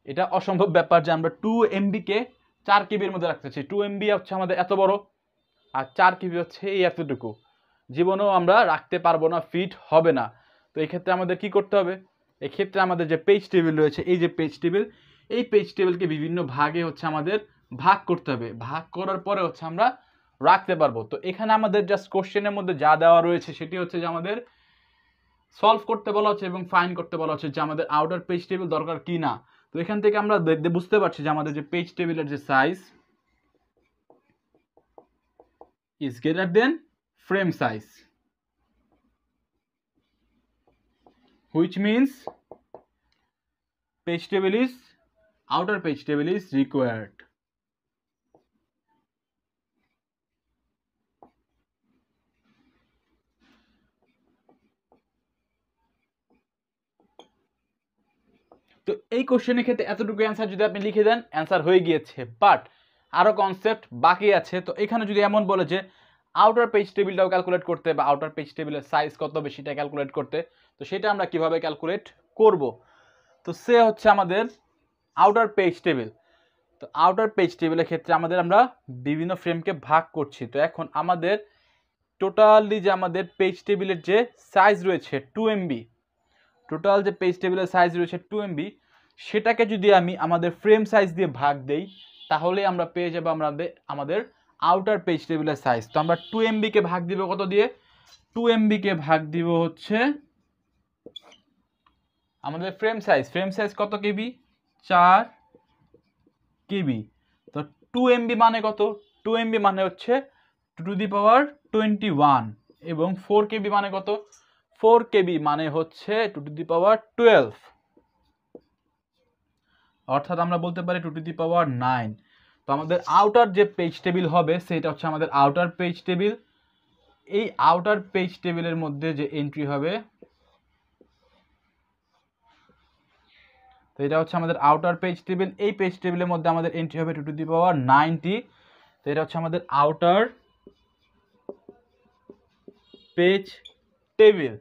এটা অসম্ভব ব্যাপার যে আমরা 2 MB কে 4 KB মধ্যে রাখতে চাই। 2 MB হচ্ছে আমাদের এত বড়, আর 4 KB হচ্ছে এই এতটুকু। জীবনেও আমরা রাখতে পারবো না, ফিট হবে না। তো এই ক্ষেত্রে আমাদের কি করতে হবে? এই ক্ষেত্রে আমাদের যে পেজ টেবিল রয়েছে, এই যে পেজ টেবিল, এই পেজ টেবিলকে বিভিন্ন ভাগে হচ্ছে আমাদের ভাগ করতে হবে। ভাগ করার পরে হচ্ছে আমরা রাখতে পারবো। তো এখানে আমাদের জাস্ট কোশ্চেনের মধ্যে যা দেওয়া রয়েছে সেটি হচ্ছে যে আমাদের সলভ করতে বলা হচ্ছে এবং ফাইন্ড করতে বলা হচ্ছে যে আমাদের আউটার পেজ টেবিল দরকার কি না। তো এখান থেকে আমরা বুঝতে পারছি যে আমাদের যে পেজ টেবিলের যে size is greater than frame size, which means outer page table is required. তো এই কোশ্চেনের ক্ষেত্রে এতটুকু অ্যান্সার যদি আপনি লিখে দেন, অ্যান্সার হয়ে গিয়েছে। বাট আরও কনসেপ্ট বাকি আছে। তো এখানে যদি এমন বলে যে আউটার পেজ টেবিলটাও ক্যালকুলেট করতে বা আউটার পেজ টেবিলের সাইজ কত হবে সেটা ক্যালকুলেট করতে, তো সেটা আমরা কিভাবে ক্যালকুলেট করব? তো সে হচ্ছে আমাদের আউটার পেজ টেবিল। তো আউটার পেজ টেবিলের ক্ষেত্রে আমরা বিভিন্ন ফ্রেমকে ভাগ করছি। তো এখন আমাদের টোটালি যে আমাদের পেজ টেবিলের যে সাইজ রয়েছে 2 MB, টোটাল যে পেজ টেবিলের সাইজ রয়েছে 2 MB, সেটাকে যদি আমি আমাদের ফ্রেম সাইজ দিয়ে ভাগ দেই তাহলে আমরা পেয়ে যাবো আমাদের আউটার পেজ টেবিলের সাইজ। তো আমরা 2 MB কে ভাগ দিব কত দিয়ে? 2 MB কে ভাগ দিব হচ্ছে আমাদের ফ্রেম সাইজ কত কেবি? 4 KB। তো 2 MB মানে কত? 2 MB মানে হচ্ছে 2^21, এবং 4 KB মানে কত? 4 KB মানে হচ্ছে 2^12, অর্থাৎ আমরা বলতে পারি 2^9। তো আমাদের আউটার যে পেজ টেবিল হবে সেটা হচ্ছে আমাদের আউটার পেজ টেবিল। এই আউটার পেজ টেবিলের মধ্যে যে এন্ট্রি হবে, তো এটা হচ্ছে আমাদের আউটার পেজ টেবিল। এই পেজ টেবিলের মধ্যে আমাদের এন্ট্রি হবে 2^90। তো এটা হচ্ছে আমাদের আউটার পেজ টেবিল।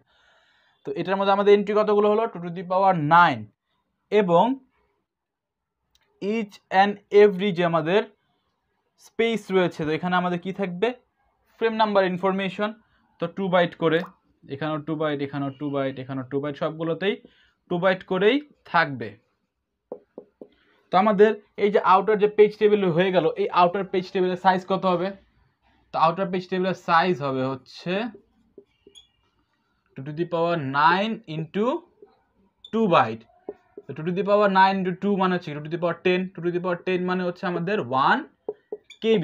তো এটার মধ্যে আমাদের এন্ট্রি কতগুলো হলো? 2^9, এবং ইচ অ্যান্ড এভরি যে আমাদের স্পেস রয়েছে, তো এখানে আমাদের কি থাকবে? Frame number information. তো 2 বাইট করে, এখানেও 2 বাইট, এখানেও 2 বাইট, এখানেও 2 বাইট, সবগুলোতেই 2 বাইট করেই থাকবে। তো আমাদের এই যে আউটার যে পেজ টেবিল হয়ে গেল, এই আউটার পেজ টেবিলের সাইজ কত হবে? তো আউটার পেজ টেবিলের সাইজ হবে হচ্ছে 2^9 ইন্টু 2 বাইট। তো 2^9 ইন্টু 2 মানে হচ্ছে 2^10, 2^10 মানে হচ্ছে আমাদের 1 KB।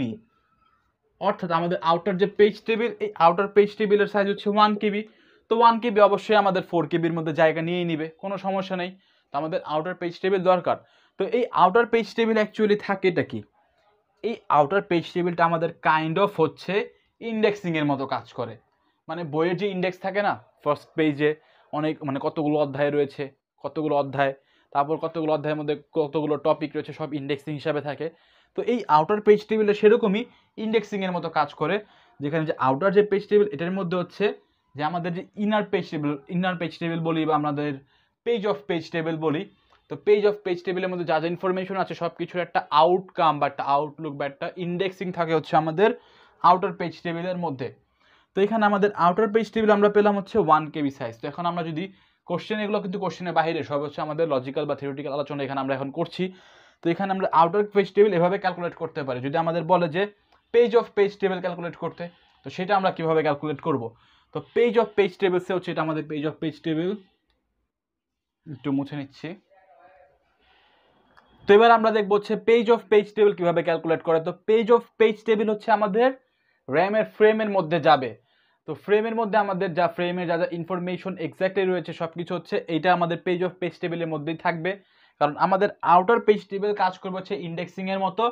অর্থাৎ আমাদের আউটার যে পেজ টেবিল, এই আউটার পেজ টেবিলের সাইজ হচ্ছে 1 KB। তো 1 KB অবশ্যই আমাদের 4 KBর মধ্যে জায়গা নিয়েই নিবে, কোনো সমস্যা নেই। তো আমাদের আউটার পেজ টেবিল দরকার। তো এই আউটার পেজ টেবিল অ্যাকচুয়ালি থাকে এটা কি? এই আউটার পেজ টেবিলটা আমাদের কাইন্ড অফ হচ্ছে ইন্ডেক্সিংয়ের মতো কাজ করে। মানে বইয়ের যে ইন্ডেক্স থাকে না, ফার্স্ট পেজে অনেক কতগুলো অধ্যায় রয়েছে, কতগুলো অধ্যায়, তারপর কতগুলো অধ্যায়ের মধ্যে কতগুলো টপিক রয়েছে, সব ইন্ডেক্সিং হিসাবে থাকে। তো এই আউটার পেজ টেবিলটা সেরকমই ইন্ডেক্সিংয়ের মতো কাজ করে, যেখানে যে আউটার যে পেজ টেবিল এটার মধ্যে হচ্ছে যে আমাদের যে ইনার পেজ টেবিল বলি বা আমাদের পেজ অফ পেজ টেবিল বলি। তো পেজ অফ পেজ টেবিলের মধ্যে যা যা ইনফরমেশন আছে সব কিছুর একটা আউটকাম বা একটা আউটলুক বা একটা ইন্ডেক্সিং থাকে হচ্ছে আমাদের আউটার পেজ টেবিলের মধ্যে। তো এখানে আমাদের আউটার পেজ টেবিল আমরা পেলাম হচ্ছে 1 KB সাইজ। তো এখন আমরা যদি কোশ্চেন, এগুলো কিন্তু কোশ্চেনের বাইরে, সব হচ্ছে আমাদের লজিক্যাল বা থিওরিটিক্যাল আলোচনা এখানে আমরা এখন করছি। তো এখানে আমরা আউটার পেজ টেবিল এভাবে ক্যালকুলেট করতে পারি। যদি আমাদের বলে যে page of page table calculate করতে, তো সেটা আমরা কিভাবে ক্যালকুলেট করব? তো পেজ অফ পেজ টেবিলসে হচ্ছে এটা আমাদের পেজ অফ পেজ টেবিল, একটু মুছে নিচ্ছি। তো এবার আমরা দেখবো হচ্ছে পেজ অফ পেজ টেবিল কিভাবে ক্যালকুলেট করে। তো পেজ অফ পেজ টেবিল হচ্ছে আমাদের র্যামের ফ্রেমের মধ্যে যাবে। তো ফ্রেমের মধ্যে আমাদের যা ফ্রেমের যা যা ইনফরমেশন এক্স্যাক্টলি রয়েছে সব কিছু হচ্ছে এইটা আমাদের পেজ অফ পেজ টেবিলের মধ্যেই থাকবে। কারণ আমাদের আউটার পেজ টেবিল কাজ করবে হচ্ছে ইন্ডেক্সিংয়ের মতো,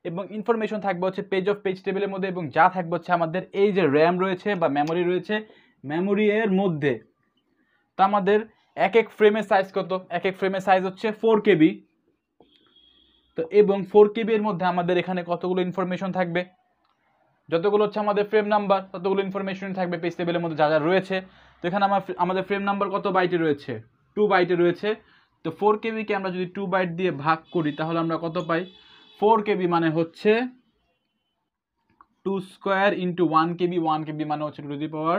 এবং ইনফরমেশন থাকবে হচ্ছে পেজ অফ পেজ টেবিলের মধ্যে, এবং যা থাকবে হচ্ছে আমাদের এই যে র্যাম রয়েছে বা মেমোরি রয়েছে, মেমোরি এর মধ্যে। তো আমাদের এক এক ফ্রেমের সাইজ কত? এক এক ফ্রেমের সাইজ হচ্ছে 4 KB। তো এবং 4 KB এর মধ্যে আমাদের এখানে কতগুলো ইনফরমেশন থাকবে? যতগুলো হচ্ছে আমাদের ফ্রেম নাম্বার ততগুলো ইনফরমেশন থাকবে পেজ টেবিলের মধ্যে যা যা রয়েছে। তো এখানে আমাদের ফ্রেম নাম্বার কত বাইটে রয়েছে? 2 বাইটে রয়েছে। তো 4 কেবিকে আমরা যদি 2 বাইট দিয়ে ভাগ করি তাহলে আমরা কত পাই? 4 কেবি মানে হচ্ছে 2 স্কোয়ার ইন্টু 1 কেবি, 1 কেবি মানে হচ্ছে 2 টু দি পাওয়ার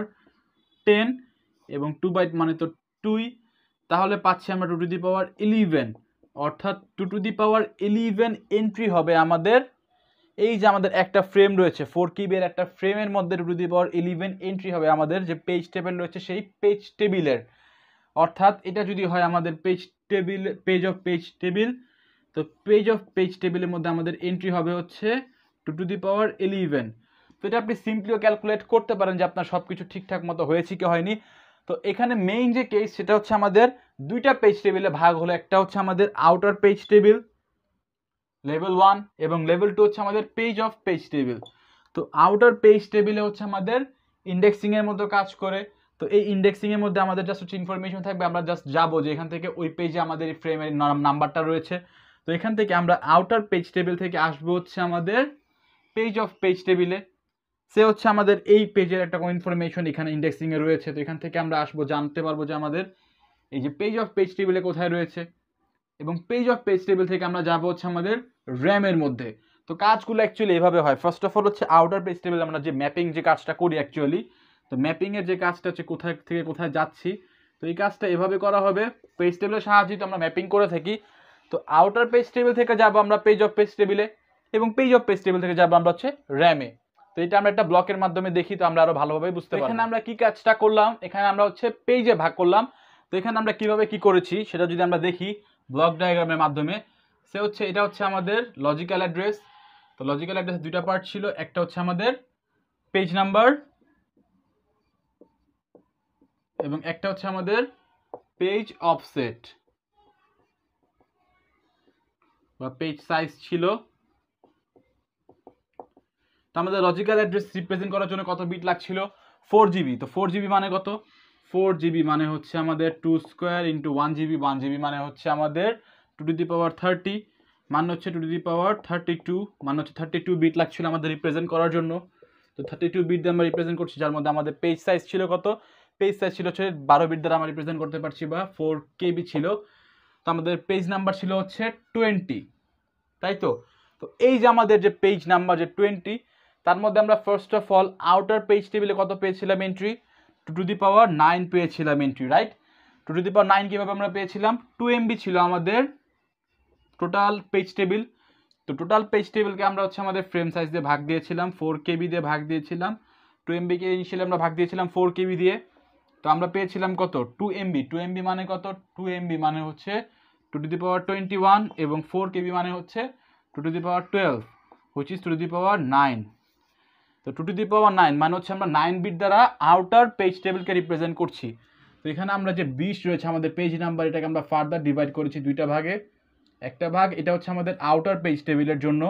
10 এবং 2 বাইট মানে তো 2, তাহলে পাচ্ছি আমরা 2 টু দি পাওয়ার 11, অর্থাৎ 2 টু দি পাওয়ার 11 এন্ট্রি হবে আমাদের। এই যে আমাদের একটা ফ্রেম রয়েছে 4 কেবির একটা ফ্রেমের মধ্যে 2 টু দি পাওয়ার 11 এন্ট্রি হবে আমাদের যে পেজ টেবিল রয়েছে সেই পেজ টেবিলের, অর্থাৎ এটা যদি হয় আমাদের page table, page of page table, তো পেজ অফ পেজ টেবিলের মধ্যে আমাদের এন্ট্রি হবে হচ্ছে 2 টু দি পাওয়ার 11। তো এটা আপনি সিম্পলিও ক্যালকুলেট করতে পারেন যে আপনার সব কিছু ঠিকঠাক মতো হয়েছে কি হয়নি। তো এখানে মেইন যে কেস সেটা হচ্ছে আমাদের দুইটা পেজ টেবিলে ভাগ হলো, একটা হচ্ছে আমাদের আউটার পেজ টেবিল লেভেল 1 এবং লেভেল 2 হচ্ছে আমাদের পেজ অফ পেজ টেবিল। তো আউটার পেজ টেবিলে হচ্ছে আমাদের ইন্ডেক্সিংয়ের মতো কাজ করে। তো এই ইন্ডেক্সিংয়ের মধ্যে আমাদের জাস্ট হচ্ছে ইনফরমেশন থাকবে, আমরা জাস্ট যাবো যে এখান থেকে ওই পেজে আমাদের এই ফ্রেমের নাম্বারটা রয়েছে। তো এখান থেকে আমরা আউটার পেজ টেবিল থেকে আসবো হচ্ছে আমাদের পেজ অফ পেজ টেবিলে, সে হচ্ছে আমাদের এই পেজের একটা কোনো ইনফরমেশন এখানে ইন্ডেক্সিংয়ে রয়েছে। তো এখান থেকে আমরা আসবো, জানতে পারবো যে আমাদের এই যে পেজ অফ পেজ টেবিলে কোথায় রয়েছে, এবং পেজ অফ পেজ টেবিল থেকে আমরা যাবো হচ্ছে আমাদের র্যামের মধ্যে। তো কাজগুলো অ্যাকচুয়ালি এভাবে হয়। ফার্স্ট অফ অল হচ্ছে আউটার পেজ টেবিল আমরা যে ম্যাপিং যে কাজটা করি অ্যাকচুয়ালি, তো ম্যাপিংয়ের যে কাজটা হচ্ছে কোথায় থেকে কোথায় যাচ্ছি, তো এই কাজটা এভাবে করা হবে। পেজ টেবিলের সাহায্যে তো আমরা ম্যাপিং করে থাকি। তো আউটার পেজ টেবিল থেকে যাবো আমরা পেজ অফ পেজ টেবিলে, এবং পেজ অফ পেজ টেবিল থেকে যাবো আমরা হচ্ছে র্যামে। তো এটা আমরা একটা ব্লকের মাধ্যমে দেখি, তো আমরা আরো ভালোভাবে বুঝতে পারবো। এখানে আমরা কি কাজটা করলাম, এখানে আমরা হচ্ছে পেজে ভাগ করলাম। তো এখানে আমরা কিভাবে কি করেছি সেটা যদি আমরা দেখি ব্লক ডায়াগ্রামের মাধ্যমে, সে হচ্ছে এটা হচ্ছে আমাদের লজিক্যাল অ্যাড্রেস। তো লজিক্যাল অ্যাড্রেস দুইটা পার্ট ছিল, একটা হচ্ছে আমাদের পেজ নাম্বার এবং একটা হচ্ছে আমাদের পেজ অফসেট বা পেজ সাইজ ছিল। তো আমাদের লজিক্যাল অ্যাড্রেস রিপ্রেজেন্ট করার জন্য কত বিট লাগছিল? 4 জিবি। তো 4 জিবি মানে কত? 4 জিবি মানে হচ্ছে আমাদের 2 স্কোয়ার ইন্টু 1 জিবি, 1 জিবি মানে হচ্ছে আমাদের 2 টু দি পাওয়ার 30, মানে হচ্ছে 2 টু দি পাওয়ার 32, মানে হচ্ছে 32 বিট লাগছিল আমাদের রিপ্রেজেন্ট করার জন্য। তো 32 বিট দিয়ে আমরা রিপ্রেজেন্ট করছি, যার মধ্যে আমাদের পেজ সাইজ ছিল কত? পেজ সাইজ ছিল হচ্ছে 12 বিট দ্বারা আমরা রিপ্রেজেন্ট করতে পারছি, বা 4 কেবি ছিল। তো আমাদের পেজ নাম্বার ছিল হচ্ছে 20, তাই তো? তো এই যে আমাদের যে পেজ নাম্বার যে 20, তার মধ্যে আমরা first of all outer page টেবিলে কত পেয়েছিলাম এন্ট্রি? 2 টু দি পাওয়ার 9 পেয়েছিলাম entry, right? 2 to the power 9 কীভাবে আমরা পেয়েছিলাম? 2 MB ছিল আমাদের টোটাল পেজ টেবিল। তো টোটাল পেজ টেবিলকে আমরা হচ্ছে আমাদের ফ্রেম সাইজ দিয়ে ভাগ দিয়েছিলাম, 4 কেবি দিয়ে ভাগ দিয়েছিলাম। 2 MBকে ইনিশিয়ালি আমরা ভাগ দিয়েছিলাম 4 কেবি দিয়ে। তো আমরা পেয়েছিলাম কত? 2 MB। 2 MB মানে কত? 2 MB মানে হচ্ছে 2 টু দি পাওয়ার 21, এবং 4 কেবি মানে হচ্ছে 2 to the power 12, which is 2 to the power 9। তো 2 টু দি পাওয়ার 9 মানে হচ্ছে আমরা 9 বিট দ্বারা আউটার পেজ টেবিলকে রিপ্রেজেন্ট করছি। তো এখানে আমরা যে 20 রয়েছে আমাদের পেজ নাম্বার, এটাকে আমরা ফার্দার ডিভাইড করেছি দুইটা ভাগে। একটা ভাগ এটা হচ্ছে আমাদের আউটার পেজ টেবিলের জন্য,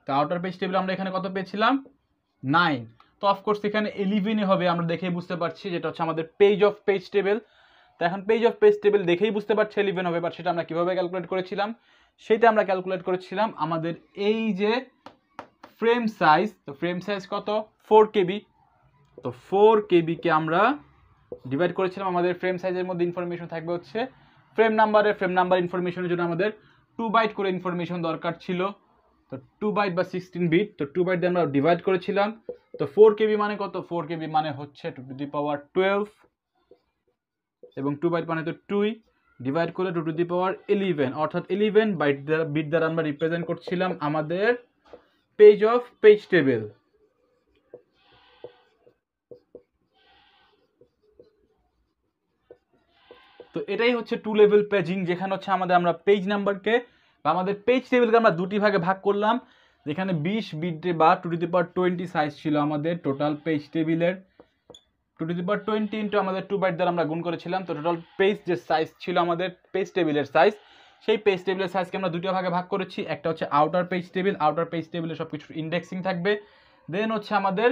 তো আউটার পেজ টেবিল আমরা এখানে কত পেয়েছিলাম? 9। তো অফকোর্স এখানে 11ই হবে, আমরা দেখেই বুঝতে পারছি, যেটা হচ্ছে আমাদের পেজ অফ পেজ টেবিল। তো এখন পেজ অফ পেজ টেবিল দেখেই বুঝতে পারছি 11 হবে, বাট সেটা আমরা কীভাবে ক্যালকুলেট করেছিলাম? সেটা আমরা ক্যালকুলেট করেছিলাম আমাদের এই যে ফ্রেম সাইজ। তো ফ্রেম সাইজ কত? 4 কেবি। তো 4 কেবিকে আমরা ডিভাইড করেছিলাম, আমাদের ফ্রেম সাইজের মধ্যে ইনফরমেশন থাকবে হচ্ছে ফ্রেম নাম্বার ইনফরমেশনের জন্য আমাদের 2 বাইট করে ইনফরমেশন দরকার ছিল। তো 2 বাইট বা 16 বিট, তো 2 বাইট দিয়ে আমরা ডিভাইড করেছিলাম। তো 4 কেবি মানে কত? 4 কেবি মানে হচ্ছে 2 টু দি পাওয়ার 12, এবং 2 বাইট মানে তো 2, ডিভাইড করলে 2 টু দি পাওয়ার 11, অর্থাৎ 11 বাইট বিট দ্বারা আমরা রিপ্রেজেন্ট করছিলাম আমাদের পেজ অফ পেজ টেবিল। তো এটাই হচ্ছে 2 লেভেল পেজিং, যেখানে হচ্ছে আমরা পেজ নাম্বারকে বা আমাদের পেজ টেবিলকে আমরা দুটি ভাগে ভাগ করলাম, যেখানে 20 বিট বা 2 টু দি পাওয়ার 20 সাইজ ছিল আমাদের টোটাল পেজ টেবিলের। 2 টু দি পাওয়ার 20 ইন্টু আমাদের 2 বাইট দ্বারা আমরা গুণ করেছিলাম। তো টোটাল পেজ যে সাইজ ছিল আমাদের পেজ টেবিলের সাইজ, সেই পেজ টেবিলের সাইজকে আমরা দুটো ভাগে ভাগ করেছি। একটা হচ্ছে outer page table, outer page টেবিলে সব কিছু ইন্ডেক্সিং থাকবে। দেন হচ্ছে আমাদের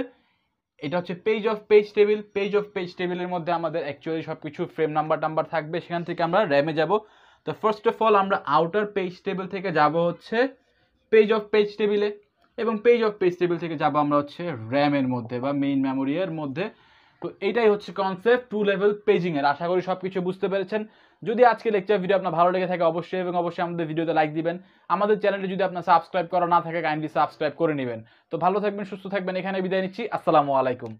এটা হচ্ছে page of page table. Page of page টেবিলের মধ্যে আমাদের অ্যাকচুয়ালি সব কিছু ফ্রেম নাম্বার থাকবে, সেখান থেকে আমরা র্যামে যাব। তো ফার্স্ট অফ অল আমরা আউটার পেজ টেবিল থেকে যাব হচ্ছে পেজ অফ পেজ টেবিলে, এবং পেজ অফ পেজ টেবিল থেকে যাব আমরা হচ্ছে র্যামের মধ্যে বা মেইন মেমোরিয়ার মধ্যে। তো এইটাই হচ্ছে কনসেপ্ট 2 লেভেল পেজিং এর। আশা করি সবকিছু বুঝতে পেরেছেন। যদি আজকে লেকচার ভিডিও আপনার ভালো লেগে থাকে অবশ্যই এবং অবশ্যই আমাদের ভিডিওতে লাইক দিবেন। আমাদের চ্যানেলে যদি আপনার সাবস্ক্রাইব করা না থাকে কাইন্ডলি সাবস্ক্রাইব করে নেবেন। তো ভালো থাকবেন, সুস্থ থাকবেন, এখানে বিদায় নিচ্ছি। আসসালামু আলাইকুম।